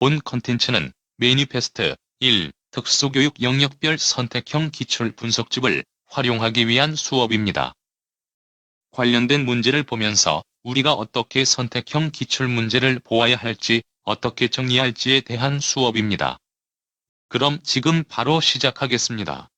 본 컨텐츠는 매니페스트 1. 특수교육 영역별 선택형 기출 분석집을 활용하기 위한 수업입니다. 관련된 문제를 보면서 우리가 어떻게 선택형 기출 문제를 보아야 할지, 어떻게 정리할지에 대한 수업입니다. 그럼 지금 바로 시작하겠습니다.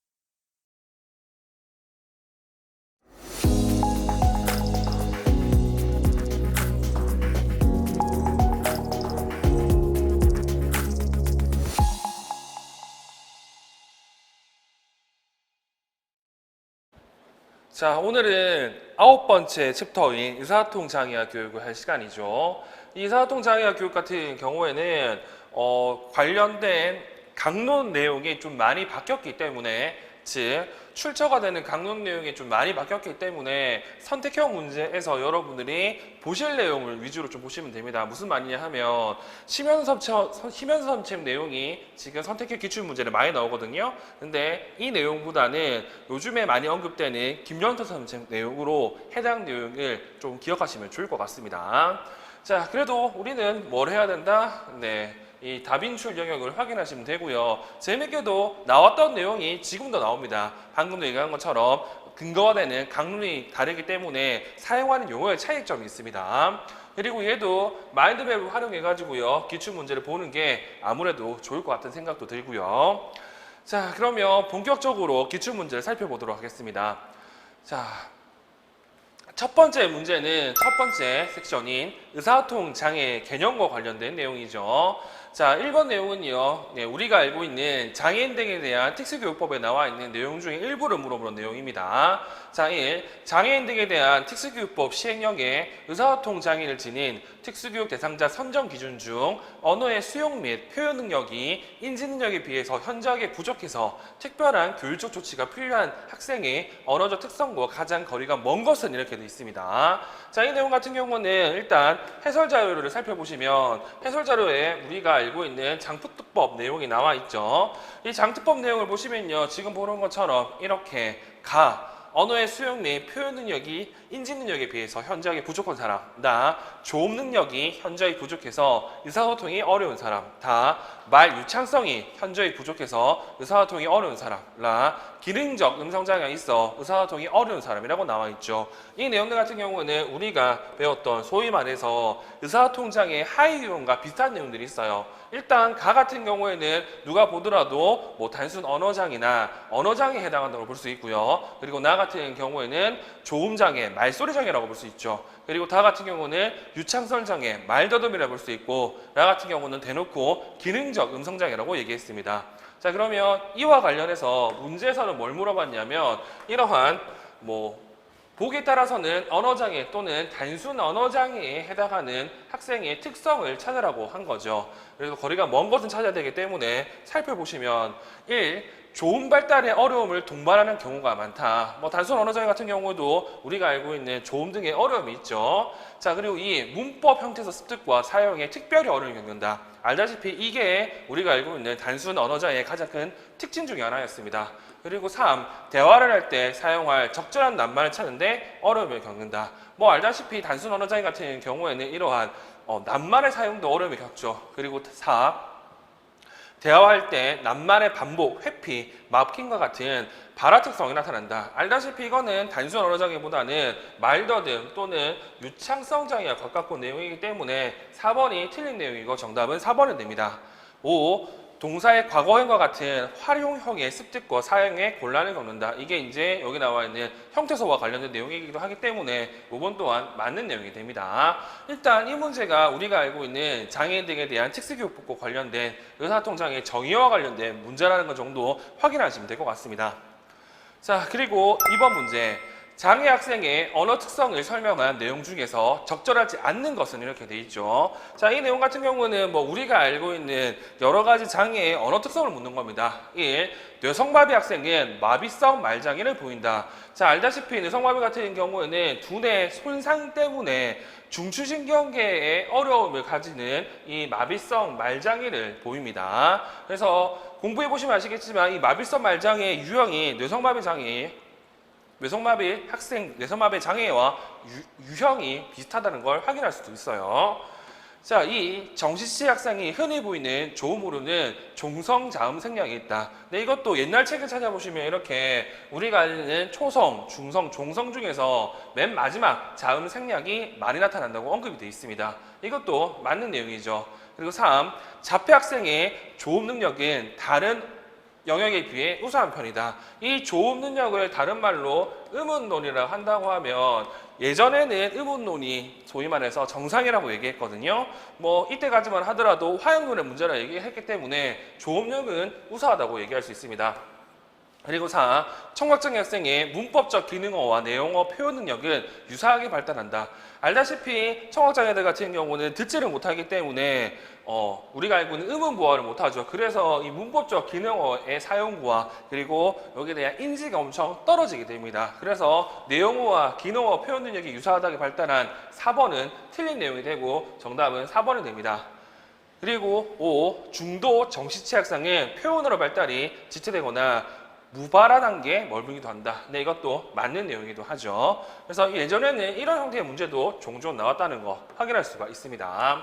자, 오늘은 9번째 챕터인 의사소통 장애와 교육을 할 시간이죠. 이 의사소통 장애와 교육 같은 경우에는 관련된 강론 내용이 좀 많이 바뀌었기 때문에, 즉 출처가 되는 강론 내용이 좀 많이 바뀌었기 때문에 선택형 문제에서 여러분들이 보실 내용을 위주로 좀 보시면 됩니다. 무슨 말이냐 하면 희면선책 내용이 지금 선택형 기출문제를 많이 나오거든요. 근데 이 내용보다는 요즘에 많이 언급되는 김연터 선책 내용으로 해당 내용을 좀 기억하시면 좋을 것 같습니다. 자, 그래도 우리는 뭘 해야 된다? 이 다빈출 영역을 확인하시면 되고요. 재밌게도 나왔던 내용이 지금도 나옵니다. 방금도 얘기한 것처럼 근거가 되는 강론이 다르기 때문에 사용하는 용어의 차이점이 있습니다. 그리고 얘도 마인드맵을 활용해가지고요. 기출문제를 보는 게 아무래도 좋을 것 같은 생각도 들고요. 자, 그러면 본격적으로 기출문제를 살펴보도록 하겠습니다. 자, 첫 번째 문제는 첫 번째 섹션인 의사소통 장애 개념과 관련된 내용이죠. 자, 1번 내용은요, 우리가 알고 있는 장애인 등에 대한 특수교육법에 나와 있는 내용 중에 일부를 물어보는 내용입니다. 자, 1. 장애인 등에 대한 특수교육법 시행령에 의사소통 장애를 지닌 특수교육 대상자 선정 기준 중 언어의 수용 및 표현 능력이 인지 능력에 비해서 현저하게 부족해서 특별한 교육적 조치가 필요한 학생의 언어적 특성과 가장 거리가 먼 것은 이렇게 되어 있습니다. 자, 이 내용 같은 경우는 일단 해설 자료를 살펴보시면 해설 자료에 우리가 알고 있는 장특법 내용이 나와 있죠. 이 장특법 내용을 보시면요, 지금 보는 것처럼 이렇게 언어의 수용 및 표현 능력이 인지 능력에 비해서 현저하게 부족한 사람, 조음 능력이 현저히 부족해서 의사소통이 어려운 사람, 말 유창성이 현저히 부족해서 의사소통이 어려운 사람, 기능적 음성장애가 있어 의사소통이 어려운 사람이라고 나와 있죠. 이 내용들 같은 경우는 우리가 배웠던 소위 말해서 의사소통 장애 하위 유형과 비슷한 내용들이 있어요. 일단 같은 경우에는 누가 보더라도 뭐 단순 언어장애나 언어장애에 해당한다고 볼 수 있고요. 그리고 같은 경우에는 조음장애, 말소리장애라고 볼 수 있죠. 그리고 같은 경우는 유창성장애, 말더듬이라고 볼 수 있고, 같은 경우는 대놓고 기능적 음성장애라고 얘기했습니다. 자, 그러면 이와 관련해서 문제에서는 뭘 물어봤냐면 이러한 보기에 따라서는 언어장애 또는 단순 언어장애에 해당하는 학생의 특성을 찾으라고 한 거죠. 그래서 거리가 먼 것은 찾아야 되기 때문에 살펴보시면 1. 조음 발달의 어려움을 동반하는 경우가 많다. 단순 언어장애 같은 경우도 우리가 알고 있는 조음 등의 어려움이 있죠. 자, 그리고 2. 문법 형태에서 습득과 사용에 특별히 어려움을 겪는다. 알다시피 이게 우리가 알고 있는 단순 언어장애의 가장 큰 특징 중에 하나였습니다. 그리고 3. 대화를 할 때 사용할 적절한 낱말을 찾는데 어려움을 겪는다. 알다시피 단순 언어장애 같은 경우에는 이러한 낱말의 사용도 어려움을 겪죠. 그리고 4. 대화할 때 낱말의 반복, 회피, 마킹과 같은 발화 특성이 나타난다. 알다시피 이거는 단순 언어장애보다는 말더듬 또는 유창성 장애와 가깝고 내용이기 때문에 4번이 틀린 내용이고 정답은 4번이 됩니다. 5. 동사의 과거형과 같은 활용형의 습득과 사용에 곤란을 겪는다. 이게 이제 여기 나와 있는 형태소와 관련된 내용이기도 하기 때문에 5번 또한 맞는 내용이 됩니다. 일단 이 문제가 우리가 알고 있는 장애인 등에 대한 특수교육법과 관련된 의사소통장애 정의와 관련된 문제라는 것 정도 확인하시면 될 것 같습니다. 자, 그리고 2번 문제. 장애 학생의 언어 특성을 설명한 내용 중에서 적절하지 않는 것은 이렇게 돼 있죠. 자, 이 내용 같은 경우는 우리가 알고 있는 여러 가지 장애의 언어 특성을 묻는 겁니다. 1. 뇌성마비 학생은 마비성 말장애를 보인다. 자, 알다시피 뇌성마비 같은 경우에는 두뇌 손상 때문에 중추신경계에 어려움을 가지는 이 마비성 말장애를 보입니다. 그래서 공부해 보시면 아시겠지만 이 마비성 말장애 유형이 뇌성마비 장애, 뇌성마비 학생 뇌성마비 장애와 유형이 비슷하다는 걸 확인할 수도 있어요. 자, 이 정시치 학생이 흔히 보이는 조음으로는 종성자음 생략이 있다. 근데 이것도 옛날 책을 찾아보시면 이렇게 우리가 아는 초성, 중성, 종성 중에서 맨 마지막 자음 생략이 많이 나타난다고 언급이 되어 있습니다. 이것도 맞는 내용이죠. 그리고 3. 자폐 학생의 조음 능력은 다른 영역에 비해 우수한 편이다. 이 조음 능력을 다른 말로 음운론이라고 한다고 하면 예전에는 음운론이 소위 말해서 정상이라고 얘기했거든요. 뭐 이때까지만 하더라도 화형론의 문제라 얘기했기 때문에 조음력은 우수하다고 얘기할 수 있습니다. 그리고 4. 청각장애 학생의 문법적 기능어와 내용어 표현 능력은 유사하게 발달한다. 알다시피 청각장애들 같은 경우는 듣지를 못하기 때문에 우리가 알고 있는 음은 부화를 못하죠. 그래서 이 문법적 기능어의 사용과 그리고 여기에 대한 인지가 엄청 떨어지게 됩니다. 그래서 내용어와 기능어 표현 능력이 유사하게 발달한 4번은 틀린 내용이 되고 정답은 4번이 됩니다. 그리고 5. 중도 정시치 학생은 표현으로 발달이 지체되거나 무발화 단계에 머물기도 한다. 네, 이것도 맞는 내용이기도 하죠. 그래서 예전에는 이런 형태의 문제도 종종 나왔다는 거 확인할 수가 있습니다.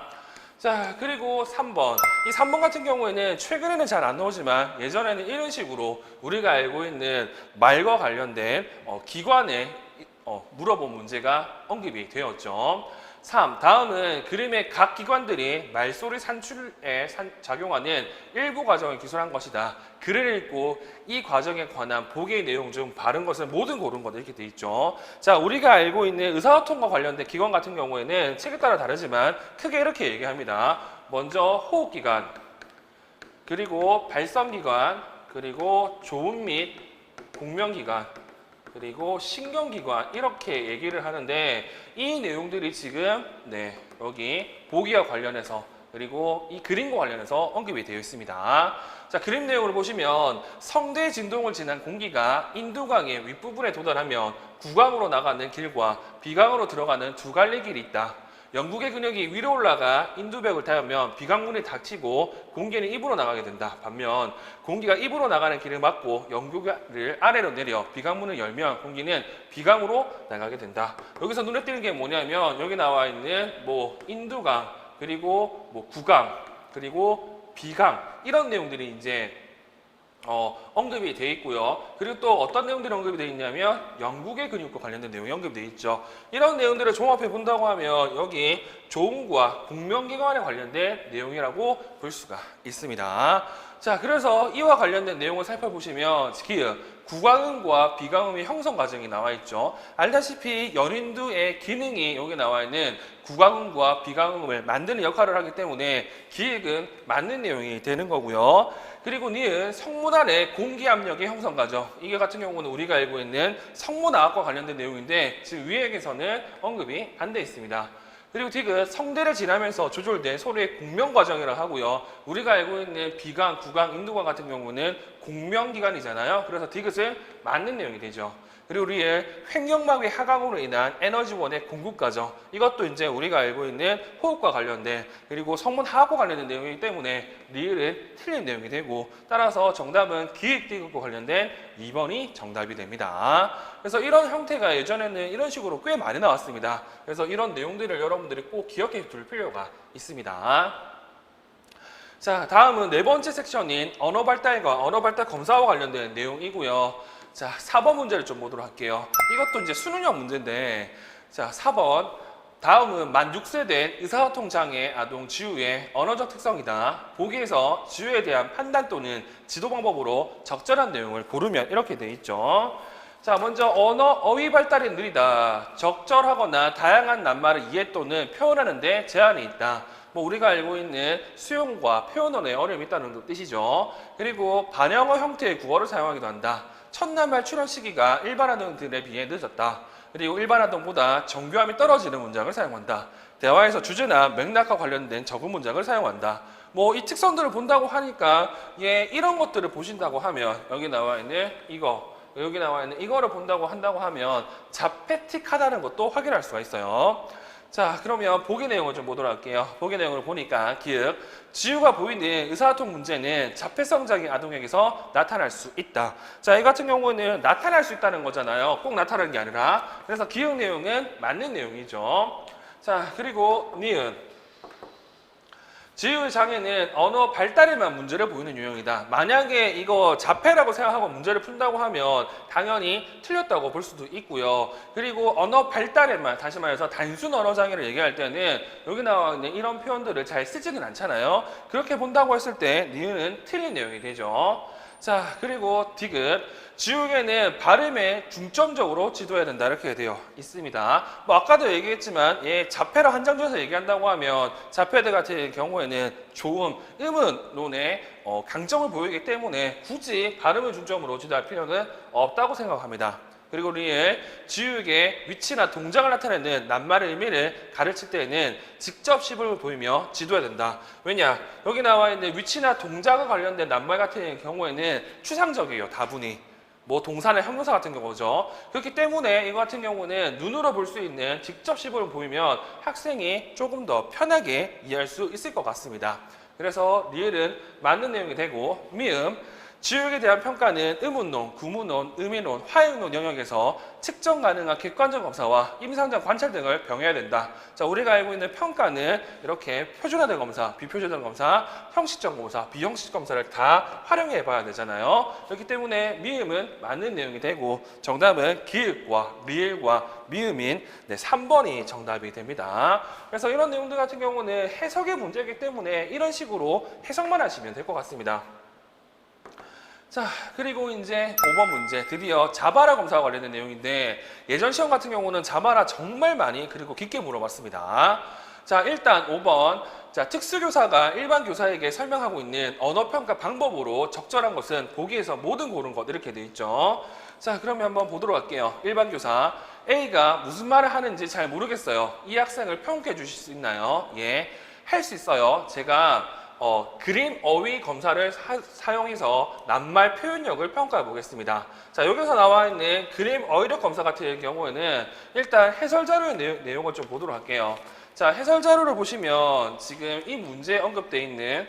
자, 그리고 3번. 이 3번 같은 경우에는 최근에는 잘 안 나오지만 예전에는 이런 식으로 우리가 알고 있는 말과 관련된 기관에 물어본 문제가 언급이 되었죠. 3. 다음은 그림의 각 기관들이 말소리 산출에 작용하는 일부 과정을 기술한 것이다. 글을 읽고 이 과정에 관한 보기의 내용 중 바른 것은 모든 고른 것 이렇게 돼 있죠. 자, 우리가 알고 있는 의사소통과 관련된 기관 같은 경우에는 책에 따라 다르지만 크게 이렇게 얘기합니다. 먼저 호흡기관, 그리고 발성기관, 그리고 조음 및 공명기관, 그리고 신경기관 이렇게 얘기를 하는데 이 내용들이 지금 여기 보기와 관련해서 그리고 이 그림과 관련해서 언급이 되어 있습니다. 자, 그림 내용을 보시면 성대 진동을 지난 공기가 인두강의 윗부분에 도달하면 구강으로 나가는 길과 비강으로 들어가는 두 갈래 길이 있다. 영국의 근육이 위로 올라가 인두벽을 닿으면 비강문이 닫히고 공기는 입으로 나가게 된다. 반면 공기가 입으로 나가는 길을 막고 영국을 아래로 내려 비강문을 열면 공기는 비강으로 나가게 된다. 여기서 눈에 띄는 게 뭐냐면 여기 나와 있는 인두강 그리고 구강 그리고 비강 이런 내용들이 이제 언급이 되어 있고요. 그리고 또 어떤 내용들이 언급이 되어 있냐면 영국의 근육과 관련된 내용이 언급이 되어 있죠. 이런 내용들을 종합해 본다고 하면 여기 조음과 공명기관에 관련된 내용이라고 볼 수가 있습니다. 자, 그래서 이와 관련된 내용을 살펴보시면 구강음과 비강음의 형성 과정이 나와 있죠. 알다시피 연인두의 기능이 여기 나와 있는 구강음과 비강음을 만드는 역할을 하기 때문에 기획은 맞는 내용이 되는 거고요. 그리고 니은 성문안의 공기압력의 형성 과정. 이게 같은 경우는 우리가 알고 있는 성문화학과 관련된 내용인데 지금 위액에서는 언급이 안 돼 있습니다. 그리고 디귿 성대를 지나면서 조절된 소리의 공명 과정이라고 하고요. 우리가 알고 있는 비강, 구강, 인두강 같은 경우는 공명기관이잖아요. 그래서 디귿은 맞는 내용이 되죠. 그리고 리을 횡격막의 하강으로 인한 에너지원의 공급 과정. 이것도 이제 우리가 알고 있는 호흡과 관련된 그리고 성문하학과 관련된 내용이기 때문에 리을은 틀린 내용이 되고 따라서 정답은 기획디귿과 관련된 2번이 정답이 됩니다. 그래서 이런 형태가 예전에는 이런 식으로 꽤 많이 나왔습니다. 그래서 이런 내용들을 여러분들이 꼭 기억해 둘 필요가 있습니다. 자, 다음은 네 번째 섹션인 언어 발달과 언어 발달 검사와 관련된 내용이고요. 자, 4번 문제를 좀 보도록 할게요. 이것도 이제 수능형 문제인데, 자, 4번. 다음은 만 6세 된 의사소통 장애 아동 지우의 언어적 특성이다. 보기에서 지우에 대한 판단 또는 지도 방법으로 적절한 내용을 고르면 이렇게 돼 있죠. 자, 먼저 어휘 발달이 느리다. 적절하거나 다양한 낱말을 이해 또는 표현하는 데 제한이 있다. 우리가 알고 있는 수용과 표현원에 어려움이 있다는 뜻이죠. 그리고 반영어 형태의 국어를 사용하기도 한다. 첫낱말 출현 시기가 일반 아동들에 비해 늦었다. 그리고 일반 아동보다 정교함이 떨어지는 문장을 사용한다. 대화에서 주제나 맥락과 관련된 적은 문장을 사용한다. 이 특성들을 본다고 하니까 이런 것들을 보신다고 하면 여기 나와 있는 여기 나와 있는 이거를 본다고 한다고 하면 자폐틱하다는 것도 확인할 수가 있어요. 자, 그러면 보기 내용을 좀 보도록 할게요. 보기 내용을 보니까 지우가 보이는 의사소통 문제는 자폐성 장애 아동에게서 나타날 수 있다. 자, 이 같은 경우는 나타날 수 있다는 거잖아요. 꼭 나타나는 게 아니라. 그래서 기억 내용은 맞는 내용이죠. 자, 그리고 니은. 지우의 장애는 언어 발달에만 문제를 보이는 유형이다. 만약에 이거 자폐라고 생각하고 문제를 푼다고 하면 당연히 틀렸다고 볼 수도 있고요. 그리고 언어 발달에만, 다시 말해서 단순 언어 장애를 얘기할 때는 여기 나와 있는 이런 표현들을 잘 쓰지는 않잖아요. 그렇게 본다고 했을 때 니은은 틀린 내용이 되죠. 자, 그리고 디귿. 지우개는 발음에 중점적으로 지도해야 된다 이렇게 되어 있습니다. 뭐 아까도 얘기했지만 자폐로 한정지어서 얘기한다고 하면 자폐들 같은 경우에는 좋은 음운론의 강점을 보이기 때문에 굳이 발음을 중점으로 지도할 필요는 없다고 생각합니다. 그리고 리을, 지우개의 위치나 동작을 나타내는 낱말의 의미를 가르칠 때에는 직접 시범을 보이며 지도해야 된다. 왜냐? 여기 나와 있는 위치나 동작과 관련된 낱말 같은 경우에는 추상적이에요. 다분히. 뭐 동사나 형용사 같은 경우죠. 그렇기 때문에 이거 같은 경우는 눈으로 볼 수 있는 직접 시범을 보이면 학생이 조금 더 편하게 이해할 수 있을 것 같습니다. 그래서 리을은 맞는 내용이 되고, 미음, 지우개에 대한 평가는 의문론, 구문론, 의미론, 화행론 영역에서 측정 가능한 객관적 검사와 임상적 관찰 등을 병해야 된다. 자, 우리가 알고 있는 평가는 이렇게 표준화된 검사, 비표준화된 검사, 형식적 검사, 비형식 검사를 다 활용해 봐야 되잖아요. 그렇기 때문에 미음은 맞는 내용이 되고 정답은 기읍과 리을과 미음인 3번이 정답이 됩니다. 그래서 이런 내용들 같은 경우는 해석의 문제이기 때문에 이런 식으로 해석만 하시면 될 것 같습니다. 자, 그리고 이제 5번 문제, 드디어 자바라 검사와 관련된 내용인데 예전 시험 같은 경우는 자바라 정말 많이 그리고 깊게 물어봤습니다. 자, 일단 5번, 자, 특수교사가 일반 교사에게 설명하고 있는 언어평가 방법으로 적절한 것은 보기에서 모든 고른 것 이렇게 돼 있죠. 자, 그러면 한번 보도록 할게요. 일반 교사, A가 무슨 말을 하는지 잘 모르겠어요. 이 학생을 평가해 주실 수 있나요? 예, 할 수 있어요. 제가 그림 어휘 검사를 사용해서 낱말 표현력을 평가해 보겠습니다. 자, 여기서 나와 있는 그림 어휘력 검사 같은 경우에는 일단 해설 자료의 내용을 좀 보도록 할게요. 자, 해설 자료를 보시면 지금 이 문제에 언급되어 있는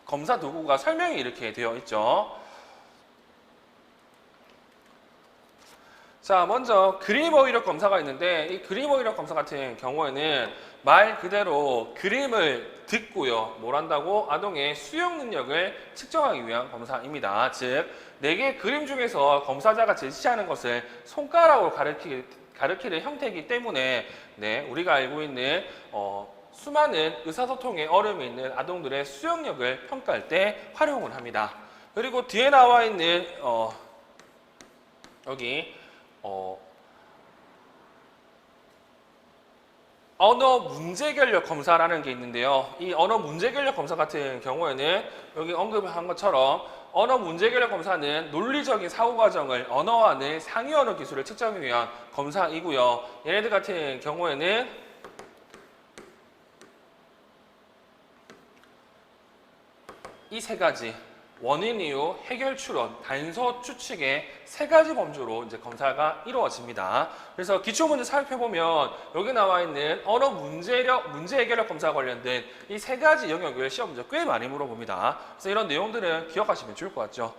검사 도구가 설명이 이렇게 되어 있죠. 자, 먼저 그림 어휘력 검사가 있는데 이 그림 어휘력 검사 같은 경우에는 말 그대로 그림을 듣고요. 뭘 한다고? 아동의 수용 능력을 측정하기 위한 검사입니다. 즉, 4개의 그림 중에서 검사자가 제시하는 것을 손가락으로 가리키는 형태이기 때문에 우리가 알고 있는 수많은 의사소통에 어려움이 있는 아동들의 수용력을 평가할 때 활용을 합니다. 그리고 뒤에 나와 있는 여기 언어 문제결력 검사라는 게 있는데요. 이 언어 문제결력 검사 같은 경우에는 여기 언급한 것처럼 언어 문제결력 검사는 논리적인 사고 과정을 언어화하는 상위 언어 기술을 측정하기 위한 검사이고요. 얘네들 같은 경우에는 이 3가지 원인 이유, 해결 추론, 단서 추측의 3가지 범주로 이제 검사가 이루어집니다. 그래서 기출문제 살펴보면 여기 나와 있는 언어 문제 해결력 검사와 관련된 이 3가지 영역을 시험 문제 꽤 많이 물어봅니다. 그래서 이런 내용들은 기억하시면 좋을 것 같죠.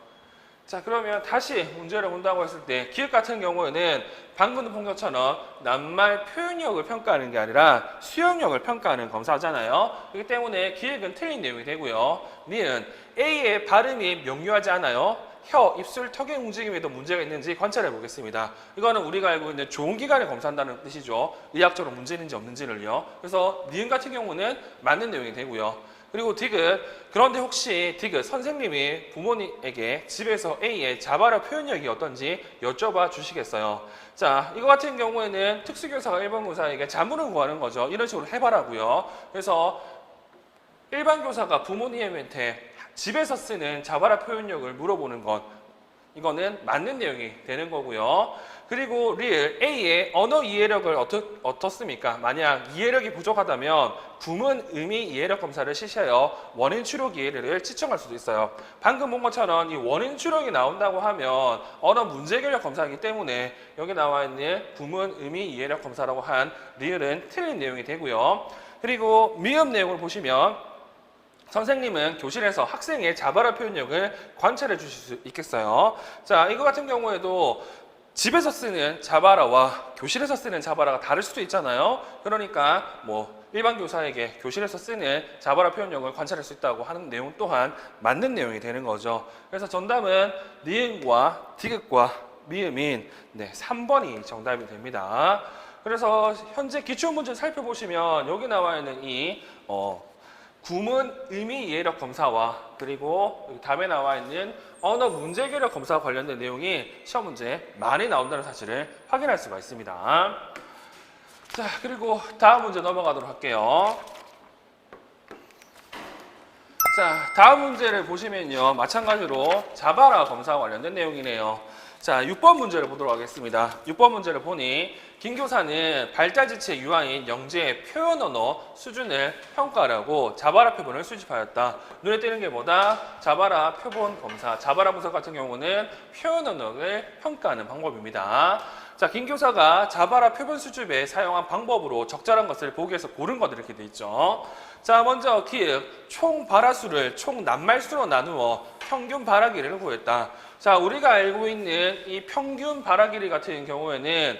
자, 그러면 다시 문제를 본다고 했을 때 기억 같은 경우에는 방금 본 것처럼 낱말 표현력을 평가하는 게 아니라 수용력을 평가하는 검사잖아요. 그렇기 때문에 기억은 틀린 내용이 되고요. 니은 A의 발음이 명료하지 않아요. 혀, 입술, 턱의 움직임에도 문제가 있는지 관찰해 보겠습니다. 이거는 우리가 알고 있는 좋은 기관을 검사한다는 뜻이죠. 의학적으로 문제 있는지 없는지를요. 그래서 니은 같은 경우는 맞는 내용이 되고요. 그리고 디귿, 그런데 혹시 디귿 선생님이 부모님에게 집에서 A의 자바라 표현력이 어떤지 여쭤봐 주시겠어요? 자, 이거 같은 경우에는 특수교사가 일반 교사에게 자문을 구하는 거죠. 이런 식으로 해봐라고요. 그래서 일반 교사가 부모님한테 집에서 쓰는 자바라 표현력을 물어보는 것, 이거는 맞는 내용이 되는 거고요. 그리고 리을, A의 언어 이해력을 어떻습니까? 만약 이해력이 부족하다면 구문 의미 이해력 검사를 실시하여 원인 추력 이해를 측정할 수도 있어요. 방금 본 것처럼 이 원인 추력이 나온다고 하면 언어 문제 해결력 검사이기 때문에 여기 나와 있는 구문 의미 이해력 검사라고 한 리을은 틀린 내용이 되고요. 그리고 미음 내용을 보시면 선생님은 교실에서 학생의 자바라 표현력을 관찰해 주실 수 있겠어요. 자, 이거 같은 경우에도 집에서 쓰는 자바라와 교실에서 쓰는 자바라가 다를 수도 있잖아요. 그러니까 뭐 일반 교사에게 교실에서 쓰는 자바라 표현력을 관찰할 수 있다고 하는 내용 또한 맞는 내용이 되는 거죠. 그래서 정답은 니은과 디귿과 미음인 3번이 정답이 됩니다. 그래서 현재 기출문제 살펴보시면 여기 나와 있는 이 구문 의미 이해력 검사와 그리고 여기 답에 나와 있는 언어 문제 해결력 검사와 관련된 내용이 시험 문제에 많이 나온다는 사실을 확인할 수가 있습니다. 자, 그리고 다음 문제 넘어가도록 할게요. 자, 다음 문제를 보시면요. 마찬가지로 자바라 검사와 관련된 내용이네요. 자, 6번 문제를 보도록 하겠습니다. 6번 문제를 보니 김 교사는 발달지체 유아인 영재의 표현 언어 수준을 평가하라고 자바라 표본을 수집하였다. 눈에 띄는 게 뭐다? 자바라 표본 검사. 자바라 분석 같은 경우는 표현 언어를 평가하는 방법입니다. 자, 김 교사가 자바라 표본 수집에 사용한 방법으로 적절한 것을 보기에서 고른 것들 이렇게 돼 있죠. 자, 먼저 기획 총 발화수를 총 낱말수로 나누어 평균 발화 길이를 구했다. 자, 우리가 알고 있는 이 평균 발화 길이 같은 경우에는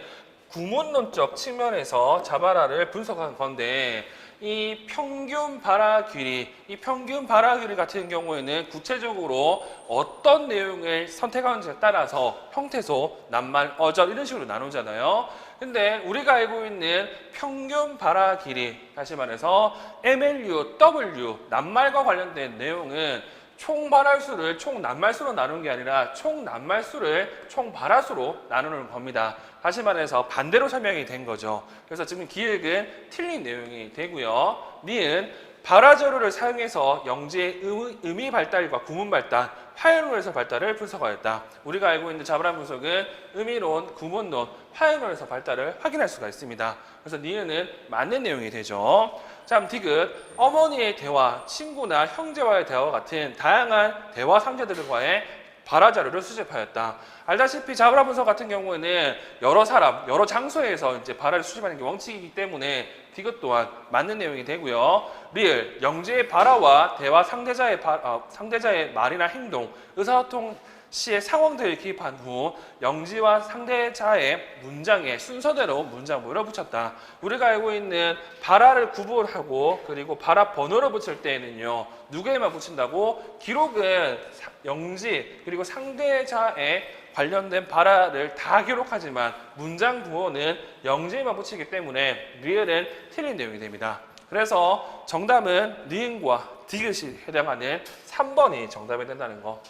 구문론적 측면에서 자바라를 분석한 건데 이 평균 발화 길이 같은 경우에는 구체적으로 어떤 내용을 선택하는지에 따라서 형태소, 낱말, 어절 이런 식으로 나누잖아요. 근데 우리가 알고 있는 평균 발화 길이, 다시 말해서 MLU, W, 낱말과 관련된 내용은 총 발화수를 총 낱말수로 나누는 게 아니라 총 낱말수를 총 발화수로 나누는 겁니다. 다시 말해서 반대로 설명이 된 거죠. 그래서 지금 기획은 틀린 내용이 되고요. 니은 발화 자료를 사용해서 영지의 의미 발달과 구문 발달, 파일론에서 발달을 분석하였다. 우리가 알고 있는 자바라 분석은 의미론, 구문론, 파일론에서 발달을 확인할 수가 있습니다. 그래서 니은은 맞는 내용이 되죠. 자, 디귿 어머니의 대화, 친구나 형제와의 대화 같은 다양한 대화 상대들과의 발화 자료를 수집하였다. 알다시피 자바라 분석 같은 경우에는 여러 사람, 여러 장소에서 이제 발화를 수집하는 게 원칙이기 때문에 디귿 또한 맞는 내용이 되고요. 리을 영지의 발화와 대화 상대자의 말이나 행동, 의사소통 시의 상황들을 기입한 후 영지와 상대자의 문장에 순서대로 문장부를 붙였다. 우리가 알고 있는 발화를 구분하고 그리고 발화 번호를 붙일 때에는요. 누구에만 붙인다고? 기록은 영지 그리고 상대자의 관련된 발화를 다 기록하지만 문장 부호는 영지에만 붙이기 때문에 리을은 틀린 내용이 됩니다. 그래서 정답은 니은과 디귿이 해당하는 3번이 정답이 된다는 거